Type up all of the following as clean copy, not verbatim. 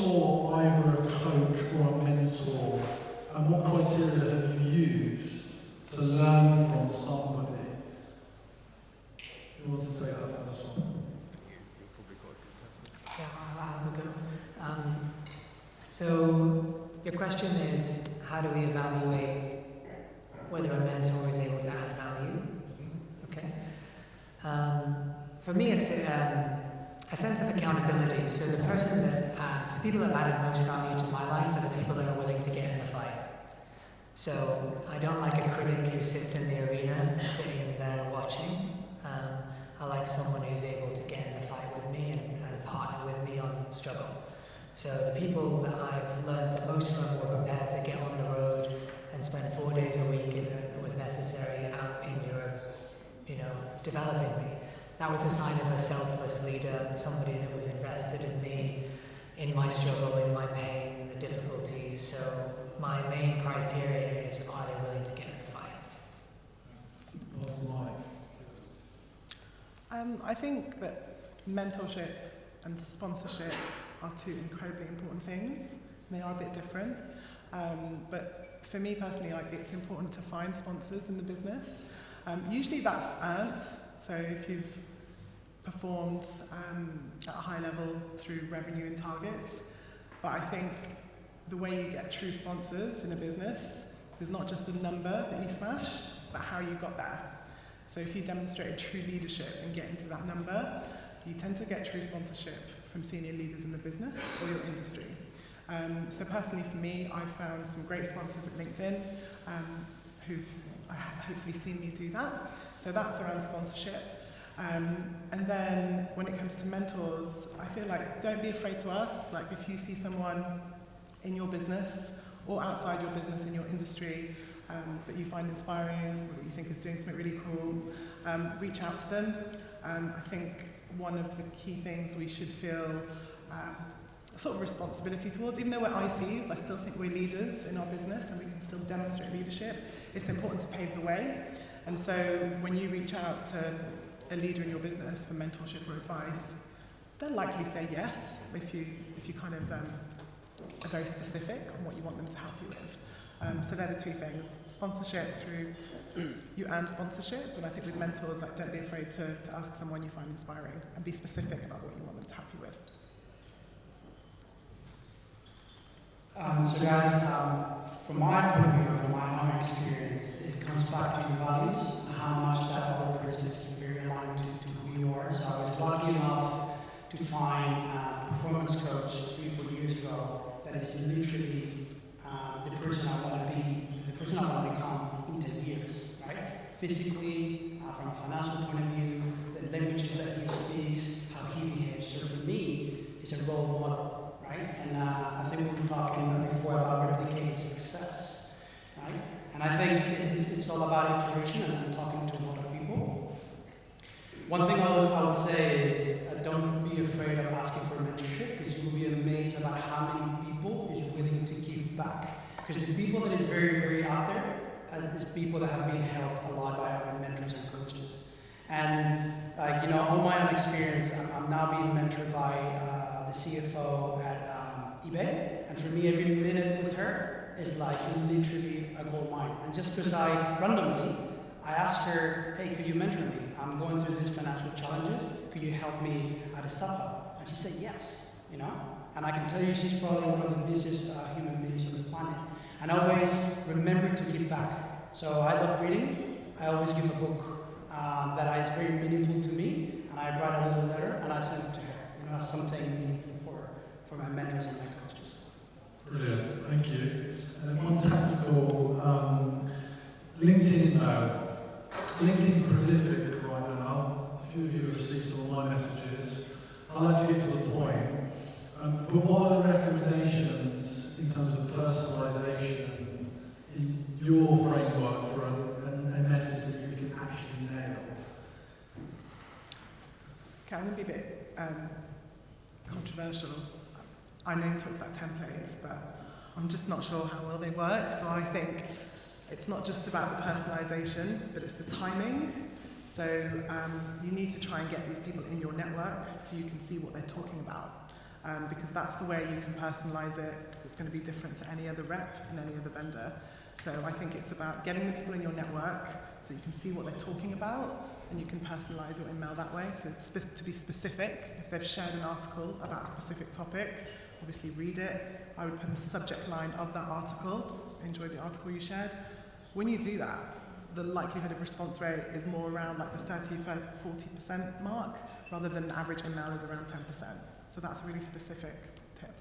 you're either a coach or a mentor, and what criteria have you used to learn from somebody? Who wants to take that first one? Yeah, I'll have a go. So your question is, how do we evaluate whether a mentor is able to add value? Okay. For me, it's a sense of accountability. So the person the people that have added most value to my life are the people that are willing to get in the fight. So I don't like a critic who sits in the arena, sitting there watching. I like someone who's able to get in the fight with me and partner with me on struggle. So the people that I've learned the most from were prepared to get on the road and spend 4 days a week if it was necessary out in Europe, developing me. That was a sign of a selfless leader, somebody that was invested in me, in my struggle, in my pain, the difficulties. So my main criteria is, are they willing to get in the fight? What's the like? I think that mentorship and sponsorship are two incredibly important things. They are a bit different. But for me personally, it's important to find sponsors in the business. Usually that's earned. So if you've performed at a high level through revenue and targets. But I think the way you get true sponsors in a business is not just the number that you smashed, but how you got there. So if you demonstrate true leadership and get into that number, you tend to get true sponsorship from senior leaders in the business or your industry. So personally for me, I've found some great sponsors at LinkedIn who've hopefully seen me do that. So that's around sponsorship. And then when it comes to mentors, I feel like don't be afraid to ask. Like if you see someone in your business or outside your business in your industry that you find inspiring, or that you think is doing something really cool, reach out to them. I think one of the key things we should feel sort of responsibility towards, even though we're ICs, I still think we're leaders in our business and we can still demonstrate leadership. It's important to pave the way. And so when you reach out to a leader in your business for mentorship or advice, they'll likely say yes if you kind of are very specific on what you want them to help you with. So they're the two things. Sponsorship through, you earn sponsorship, but I think with mentors, don't be afraid to ask someone you find inspiring and be specific about what you want them to help you with. So guys, from my point of view, from my own experience, it comes back to your values and how much that other person is very aligned to who you are. So I was lucky enough to find a performance coach 3-4 years ago that is literally the person I want to be, the person I want to become in 10 years, right? Physically, from a financial point of view, the languages that he speaks, how he behaves. So for me, it's a role model, right? And I think we were talking before about replicating success, right? And I think it's all about iteration and talking to a lot of people. One thing I would say is don't be afraid of asking for mentorship, because you will be amazed about how many people is willing to give back. Because the people that is very, very out there is people that have been helped a lot by other mentors and coaches. And on my own experience, I'm now being mentored by the CFO at eBay. And for me, every minute with her is like literally a gold mine. And just because I asked her, hey, could you mentor me? I'm going through these financial challenges. Could you help me at a startup? And she said yes, And I can tell you she's probably one of the busiest human beings on the planet. And I always remember to give back. So I love reading. I always give a book that is very meaningful to me. And I write a little letter and I send it to her, as something meaningful for my mentors and my coaches. Brilliant, thank you. And then one tactical LinkedIn LinkedIn's prolific right now. A few of you have received some of my messages. I like to get to the point. But what are the recommendations in terms of personalisation in your framework for a message that you can actually nail? Okay, I'm going to be a bit controversial. I know you talk about templates, but I'm just not sure how well they work. So I think it's not just about the personalisation, but it's the timing. So you need to try and get these people in your network so you can see what they're talking about. because that's the way you can personalize it. It's going to be different to any other rep and any other vendor. So I think it's about getting the people in your network so you can see what they're talking about, and you can personalize your email that way. So to be specific, if they've shared an article about a specific topic, obviously read it. I would put the subject line of that article, enjoy the article you shared. When you do that, the likelihood of response rate is more around like the 30-40% mark, rather than the average email is around 10%. So that's a really specific tip.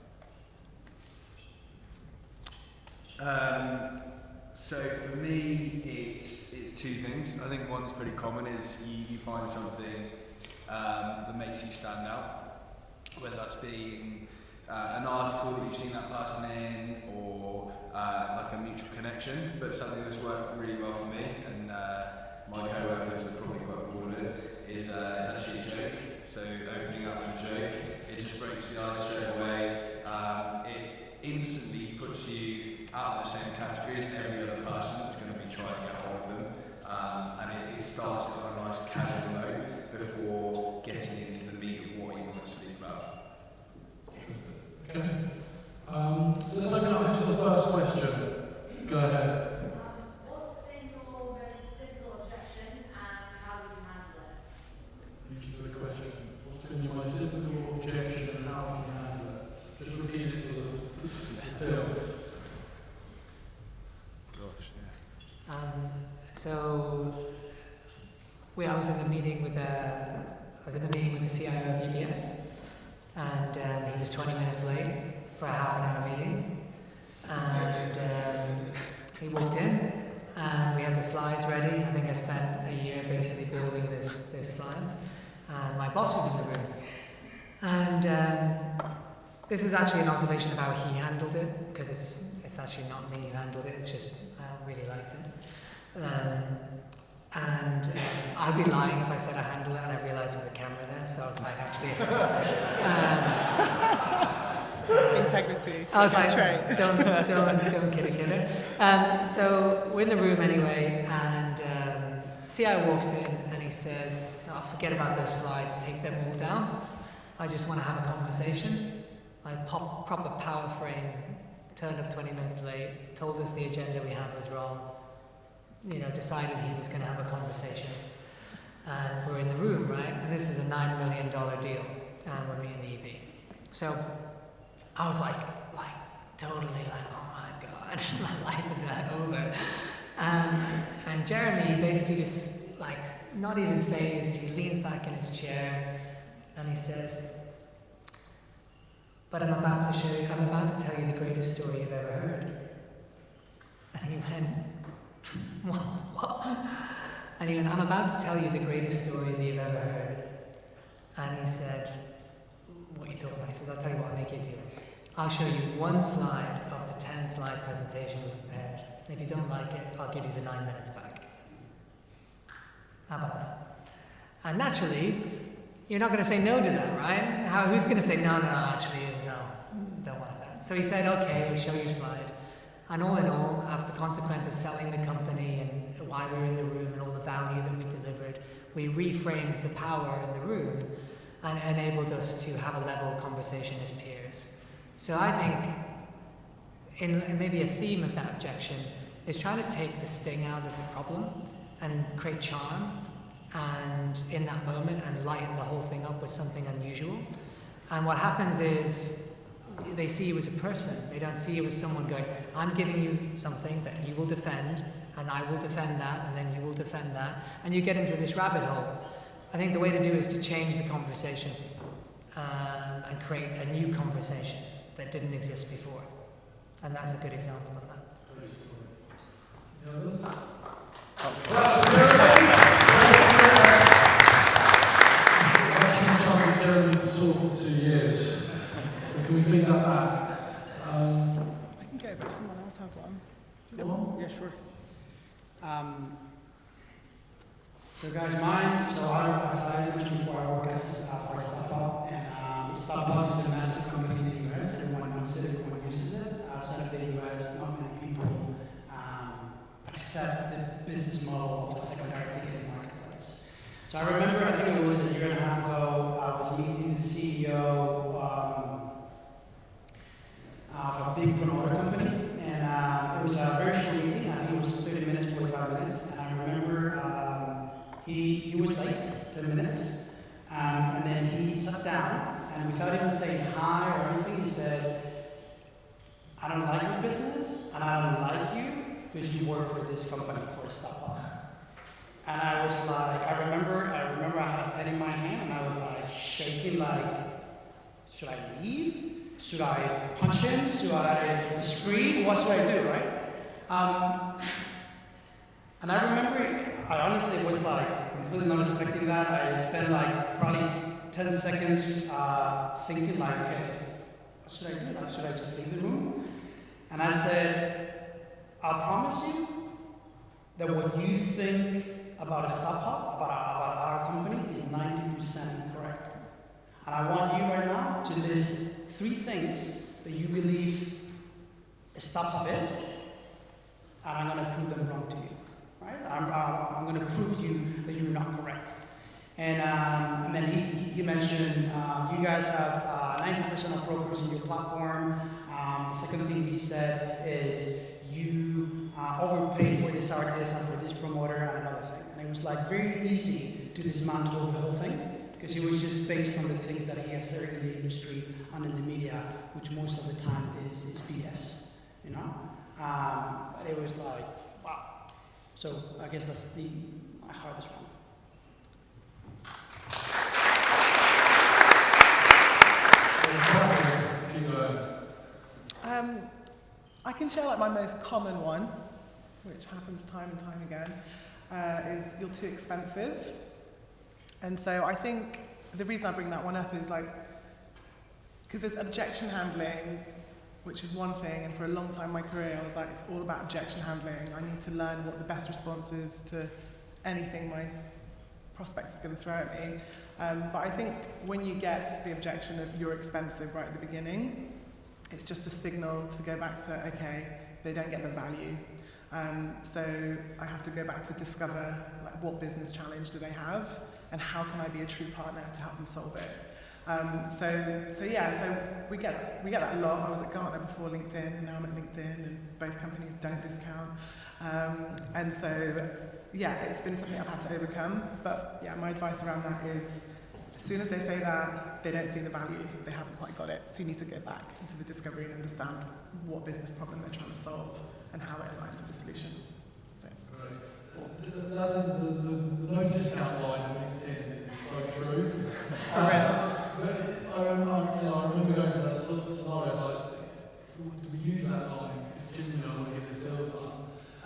So for me, it's two things. I think one's pretty common is you find something that makes you stand out, whether that's being an article that you've seen that person in, or like a mutual connection, but something that's worked really well for me, and my co-workers are probably quite bored of it, is actually a joke. So opening up with a joke, it just breaks the ice straight away. It instantly puts you out of the same category as every other person that's going to be trying to get hold of them, and it starts on a nice casual note before getting into the meat of what you want to speak about. Okay. So let's open up to the first question. Go ahead. What's been your most difficult objection and how do you handle it? Thank you for the question. What's been your most difficult objection and how can you handle it? Just repeat it for the films. Gosh, yeah. So I was in the meeting with the CIO of UBS, and he was 20 minutes late for a half-an-hour meeting, and he walked in, and we had the slides ready. I think I spent a year basically building these slides, and my boss was in the room, and this is actually an observation of how he handled it, because it's actually not me who handled it. It's just I really liked it. I'd be lying if I said I handle it and I realised there's a camera there, so I was like, actually... Integrity. I was like, trait. don't kid her. So we're in the room anyway, and CI walks in and he says, oh, forget about those slides, take them all down. I just want to have a conversation. Like proper power frame, turned up 20 minutes late, told us the agenda we had was wrong, decided he was going to have a conversation. And we're in the room, right? And this is a $9 million deal, and we're meeting the EV. So I was like totally like, oh my God, my life is over. And Jeremy basically just not even phased, he leans back in his chair and he says, but I'm about to tell you the greatest story you've ever heard. And he went, what? And he went, I'm about to tell you the greatest story that you've ever heard. And he said, what are you talking about? He said, I'll tell you what, I'll make you a deal. I'll show you one slide of the 10-slide presentation we prepared. And if you don't like it, I'll give you the 9 minutes back. How about that? And naturally, you're not going to say no to that, right? Who's going to say, no, actually, no, don't want that. So he said, okay, I'll show you a slide. And all in all, after consequence of selling the company and why we were in the room and all the value that we delivered, we reframed the power in the room and enabled us to have a level conversation as peers. So I think, in maybe a theme of that objection, is trying to take the sting out of the problem and create charm and in that moment and lighten the whole thing up with something unusual. And what happens is they see you as a person. They don't see you as someone going, I'm giving you something that you will defend, and I will defend that, and then you will defend that, and you get into this rabbit hole. I think the way to do it is to change the conversation and create a new conversation that didn't exist before. And that's a good example of that. I've actually tried to get Jeremy to talk for 2 years. So can we feed that back? I can go, but if someone else has one. What? Yeah, sure. So guys, mine, as I mentioned before, I work for StubHub, and StubHub is a massive company in the US. Everyone knows it, everyone uses it. Outside of the US, not many people accept the business model of the secondary ticketing marketplace. So I remember, I think it was a year and a half ago, I was meeting the CEO of a big promoter company, and it was a very short meeting. I think it was 30 minutes, 45 minutes, and I remember he was late, 10 minutes, and then he sat down, and without even saying hi or anything, he said, "I don't like your business, and I don't like you because you work for this company, for StubHub." And I was like, I remember I had a pen in my hand, and I was like shaking, like, should I leave? Should I punch him? Should I scream? What should I do, right? And I remember, I honestly was like completely not expecting that. I spent like probably 10 seconds thinking like, okay, what should I do? Like, should I just leave the room? And I said, I promise you that what you think about a StubHub, about our company, is 90% incorrect. And I want you right now to list 3 things that you believe a StubHub is, and I'm going to prove them wrong to you. Right? I'm going to prove to you that you're not correct. And then he mentioned you guys have 90% of brokers in your platform. The second thing he said is you overpaid for this artist and for this promoter and another thing. And it was like very easy to dismantle the whole thing because it was just based on the things that he has heard in the industry and in the media, which most of the time is BS, you know? But it was like, wow. So I guess that's my hardest one. I can share like my most common one, which happens time and time again, is you're too expensive. And so I think the reason I bring that one up is like, because there's objection handling, which is one thing, and for a long time in my career I was like, it's all about objection handling. I need to learn what the best response is to anything my prospect is going to throw at me. But I think when you get the objection of you're expensive right at the beginning, it's just a signal to go back to, okay, they don't get the value. So I have to go back to discover like what business challenge do they have and how can I be a true partner to help them solve it. So we get that a lot. I was at Gartner before LinkedIn, and now I'm at LinkedIn, and both companies don't discount. And so, yeah, it's been something I've had to overcome. But yeah, my advice around that is, as soon as they say that, they don't see the value. They haven't quite got it. So you need to go back into the discovery and understand what business problem they're trying to solve and how it aligns with the solution. So. Great. That's the no discount line on LinkedIn is so true. I remember going through that sort of scenario. It's like, do we use that line? Because genuinely I want to get this deal done.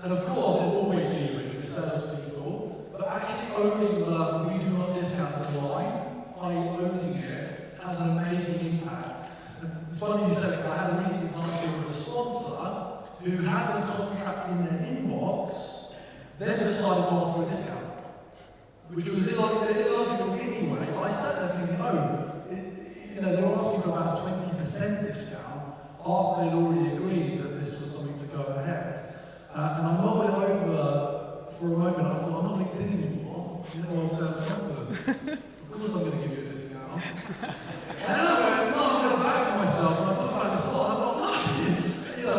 And of course, there's always leverage with salespeople, but actually owning the we do not discount as a line, i.e. owning it, has an amazing impact. And it's funny you said it, because I had a recent example with a sponsor who had the contract in their inbox, then decided to ask for a discount, which was illogical anyway. But I sat there thinking, they were asking for about a 20% discount after they'd already agreed that this was something to go ahead. And I mulled it over for a moment. I thought, I'm not LinkedIn anymore. On sales confidence. Of course I'm going to give you a discount. And then I went, no, I'm going to back myself. And I talked about this a lot. I thought, no,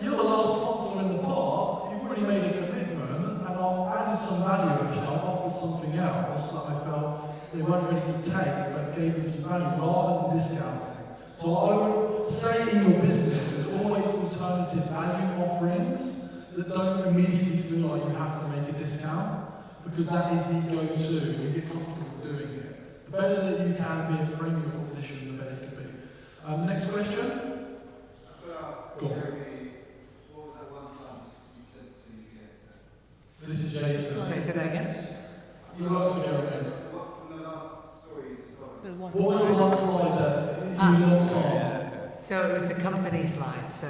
you're the last sponsor in the pot. You've already made a commitment. And I've added some value, actually. I've offered something else that I felt they weren't ready to take, but gave them some value rather than discounting. So I would say in your business, there's always alternative value offerings that don't immediately feel like you have to make a discount, because that is the go-to, and you get comfortable doing it. The better that you can be a framing your proposition, the better you can be. Next question? I've got to ask Jeremy, what was that one time you said to UBS? This is Jason. Sorry, say that again? He works for Jeremy. From the last story you just told us. What was the one slide that you looked on? So it was the company slide. So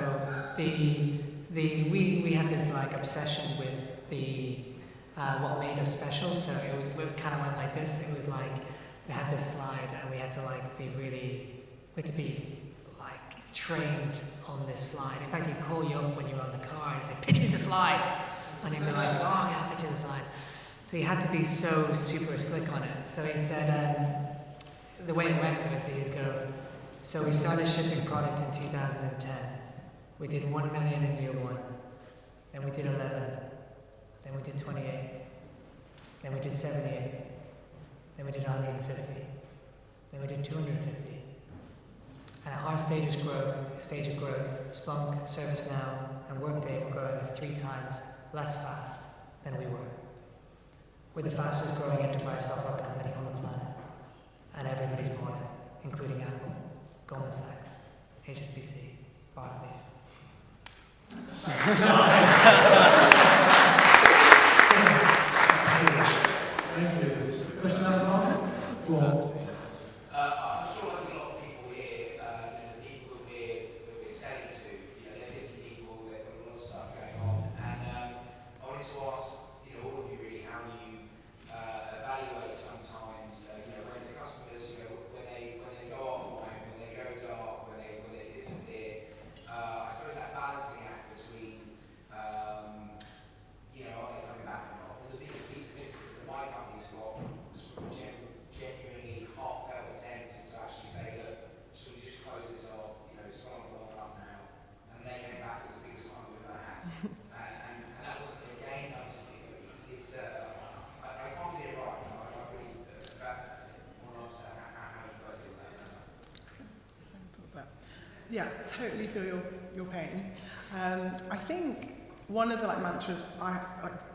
we had this like obsession with the what made us special. So it kind of went like this. It was like we had this slide and we had to like be like trained on this slide. In fact, he'd call you up when you were on the car and say, "Pitch me the slide," and he'd be like, "Oh, yeah, I'll pitch you the slide." So you had to be so super slick on it. So he said, the way it went was he'd go, so we started shipping product in 2010. We did 1 million in year 1, then we did 11, then we did 28, then we did 78, then we did 150, then we did 250. And at our stage of growth, Splunk, ServiceNow, and Workday were growing as 3 times less fast than we were. We're the fastest growing enterprise software company on the planet, and everybody's bought it, including Apple, Goldman Sachs, HSBC, Barclays. Thank you. Question out of line? Go on. I'm sure like a lot of people here, the people that we're selling to, they're busy people, they've got a lot of stuff going on. And I wanted to ask, all of you really, how you evaluate sometimes, when the customers, when they go offline, when they go dark, when they disappear. I suppose that balancing act between, are they coming back or not? Well, the biggest piece of business that my company's got was from a genuinely heartfelt attempt to actually say, look, should we just close this off? It's gone on long enough now. And they came back as the biggest time we've ever had. And that wasn't a game, that was, I can't get it right. I really want to understand how you guys do that. Yeah, totally feel your pain. I think one of the mantras,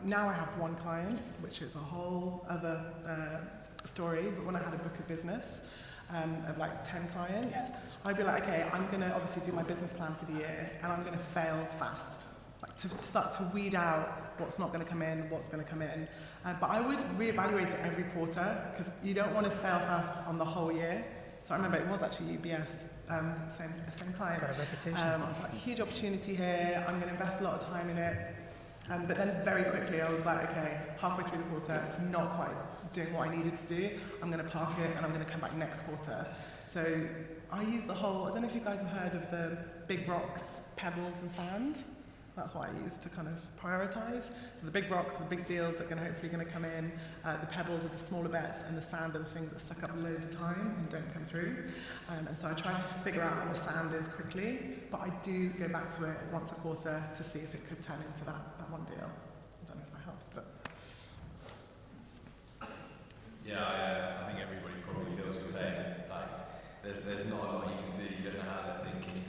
now I have one client, which is a whole other story, but when I had a book of business of 10 clients, I'd be like, okay, I'm going to obviously do my business plan for the year, and I'm going to fail fast, to start to weed out what's not going to come in, what's going to come in. But I would reevaluate it every quarter, because you don't want to fail fast on the whole year. So I remember it was actually UBS, same client. Got a reputation. I was like, huge opportunity here, I'm going to invest a lot of time in it. But then very quickly I was like, okay, halfway through the quarter, it's not quite doing what I needed to do. I'm going to park it and I'm going to come back next quarter. So I use I don't know if you guys have heard of the big rocks, pebbles and sand. That's what I use to kind of prioritize. So the big rocks are the big deals that are hopefully going to come in. The pebbles are the smaller bets, and the sand are the things that suck up loads of time and don't come through. And so I try to figure out what the sand is quickly, but I do go back to it once a quarter to see if it could turn into that one deal. I don't know if that helps, but... Yeah, I think everybody probably feels your pain. There's not a lot you can do. You don't know how they're thinking.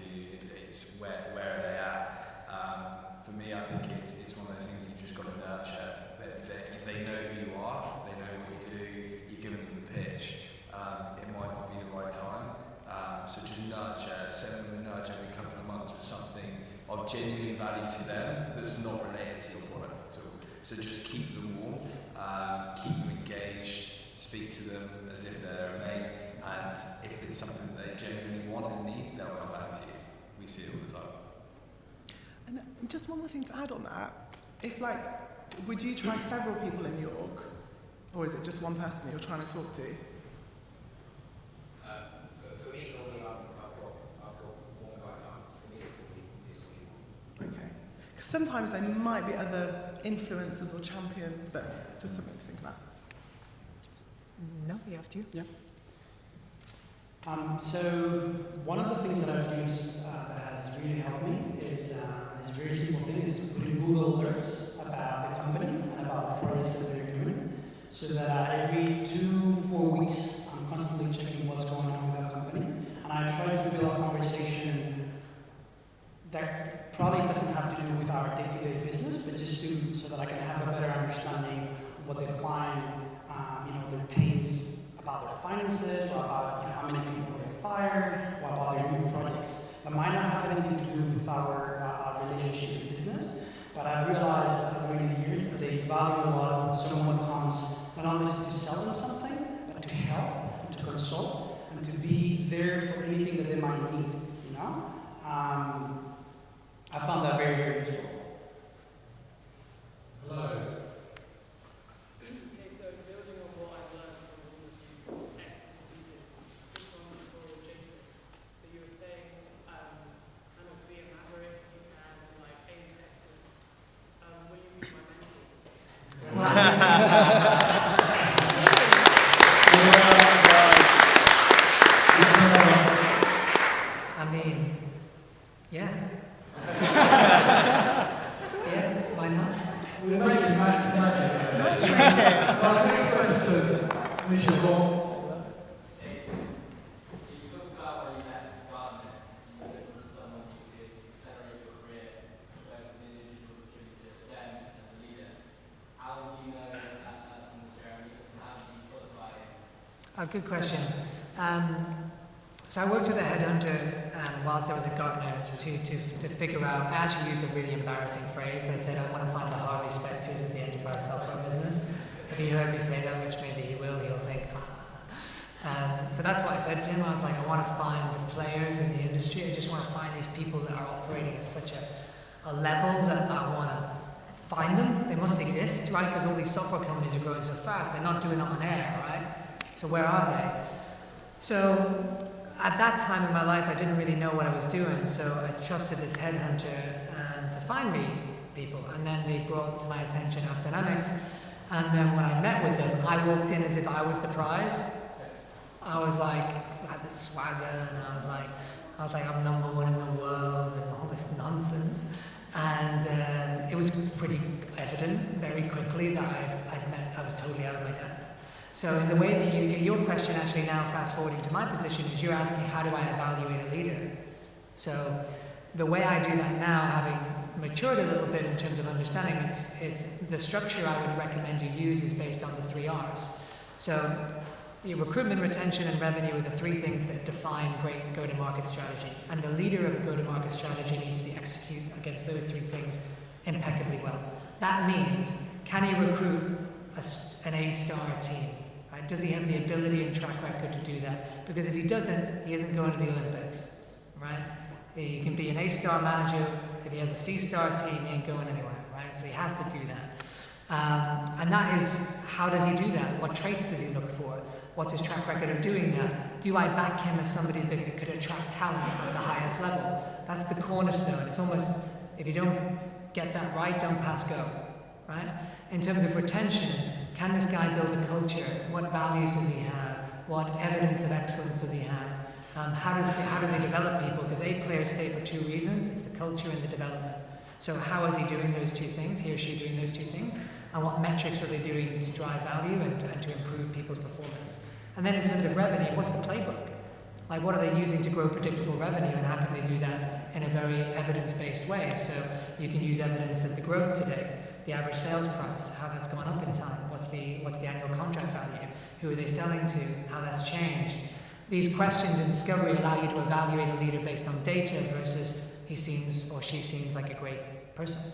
It's where are they at? For me, I think it's one of those things you just got to nurture. They know who you are. They know what you do. You're giving them the pitch. It might not be the right time. So just nurture. Send them a nudge every couple of months with something of genuine value to them that's not related to your product at all. So just keep them warm. Keep them engaged. Speak to them as if they're a mate. And if it's something that they genuinely want and need, they'll come back to you. We see it all the time. And just one more thing to add on that. If would you try several people in your org? Or is it just one person that you're trying to talk to? For me, normally I've got one guy now. For me, it's all people. Okay. Because sometimes there might be other influencers or champions, but just something to think about. No, you have to. Yeah. So one of the things that I've used that has really helped me is this very simple thing, is putting Google alerts about the company and about the projects that they're doing, so that every 2-4 weeks I'm constantly checking what's going on with that company, and I try to build a conversation that probably doesn't have to do with our day-to-day business, but just so that I can have a better understanding of what the client, their pains about their finances, or about how many people they fired, or about their new projects. That might not have anything to do with our relationship in business, but I've realized over the years that they value a lot when someone comes not only to sell them something, but to help, and to consult, and to be there for anything that they might need. I found that very, very useful. Hello. Okay, so building on what I've learned from all of you excellent speakers, this one was for Jason. So you were saying, kind of be a maverick and aim at excellence. Will you be my I mean, yeah. Right, next question. Misha, go on. Jason, so you talked about when you met Gartner, you were looking for someone who could accelerate your career, focus on individual contributor, them as a leader. How do you know that person was Jeremy, and how do you qualify him? Good question. So I worked with a headhunter whilst I was at Gartner to figure out, I actually used a really embarrassing phrase. I said, I want to find the Harvey Specters of the enterprise software business. If he heard me say that, which maybe he will, he'll think, so that's what I said to him. I was like, I want to find the players in the industry. I just want to find these people that are operating at such a level that I want to find them. They must exist, right? Because all these software companies are growing so fast. They're not doing it on air, right? So where are they? So at that time in my life, I didn't really know what I was doing, so I trusted this headhunter to find me people, and then they brought to my attention AppDynamics, and then when I met with them, I walked in as if I was the prize. I was like, I had this swagger, and I was like, I'm number one in the world, and all this nonsense, and it was pretty evident very quickly that I was totally out of my depth. So in the way that your question actually now fast forwarding to my position is you're asking how do I evaluate a leader? So the way I do that now, having matured a little bit in terms of understanding, it's the structure I would recommend you use is based on the 3 R's. So your recruitment, retention, and revenue are the 3 things that define great go-to-market strategy. And the leader of a go-to-market strategy needs to be execute against those 3 things impeccably well. That means, can he recruit an A-star team? Right? Does he have the ability and track record to do that? Because if he doesn't, he isn't going to the Olympics, right? He can be an A-star manager. If he has a C-star team, he ain't going anywhere, right? So he has to do that. And that is, how does he do that? What traits does he look for? What's his track record of doing that? Do I back him as somebody that could attract talent at the highest level? That's the cornerstone. It's almost, if you don't get that right, don't pass go, right? In terms of retention, can this guy build a culture? What values does he have? What evidence of excellence does he have? How do they develop people? Because A players stay for 2 reasons. It's the culture and the development. So how is he doing those 2 things? He or she doing those 2 things? And what metrics are they doing to drive value and to improve people's performance? And then in terms of revenue, what's the playbook? Like what are they using to grow predictable revenue, and how can they do that in a very evidence-based way? So you can use evidence of the growth today, the average sales price, how that's gone up in time, what's the annual contract value, who are they selling to, how that's changed. These questions in discovery allow you to evaluate a leader based on data versus he seems or she seems like a great person.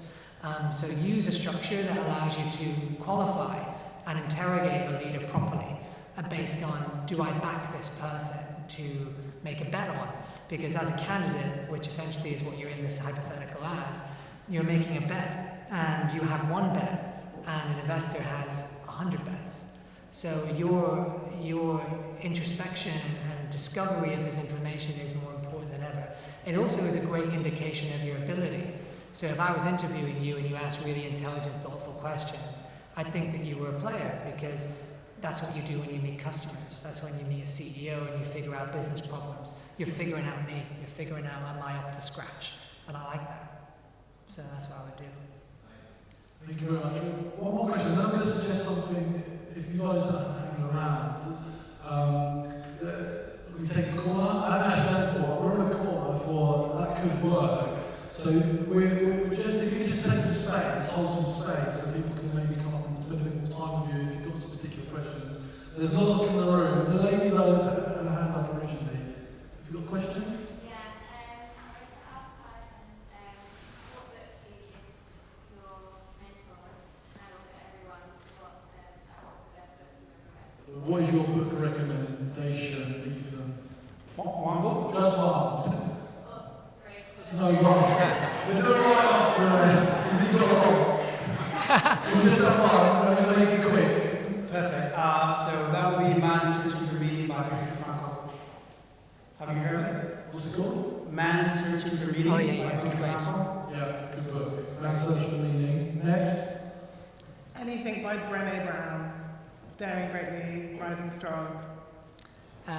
So use a structure that allows you to qualify and interrogate a leader properly based on, do I back this person to make a bet on? Because as a candidate, which essentially is what you're in this hypothetical as, you're making a bet and you have 1 bet and an investor has 100 bets. So your introspection and discovery of this information is more important than ever. It also is a great indication of your ability. So if I was interviewing you and you asked really intelligent, thoughtful questions, I'd think that you were a player, because that's what you do when you meet customers. That's when you meet a CEO and you figure out business problems. You're figuring out me. You're figuring out, am I up to scratch? And I like that. So that's what I would do. Thank you very much. One more question, then I'm going to suggest something. If you guys are hanging around, we take a corner. I haven't actually done it before. We're in a corner before, that could work. So we're just, if you could just take some space, hold some space, so people can maybe come up and spend a bit more time with you if you've got some particular questions. There's lots in the room. The lady that had her hand up originally, have you got a question? Yeah, I wanted to ask Tyson, what book do you give your mentors and also everyone what's the best book you've ever read? So what is your book recommendation, Ethan? One book? Just one. Great. No, one. We're doing right up for the rest, because he's got one. We'll just have one, and we're going to make it quick. Perfect. So that would be Man Searching for Meaning by Viktor Frankl. Have you heard of it? What's it called? Man Searching for Meaning Oh, yeah, by yeah, Viktor great. Frankl. Yeah, good book. Man Search for Meaning. Next. Anything by Brené Brown, Daring Greatly, Rising Strong.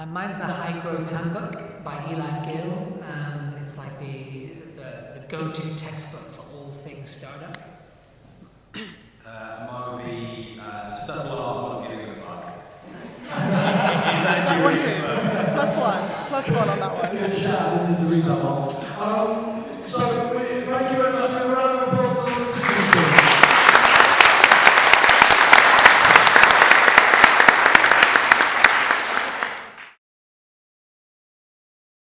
Mine's the High Growth Handbook by Elad Gil. It's like the go-to textbook for all things startup. Mine would be that one.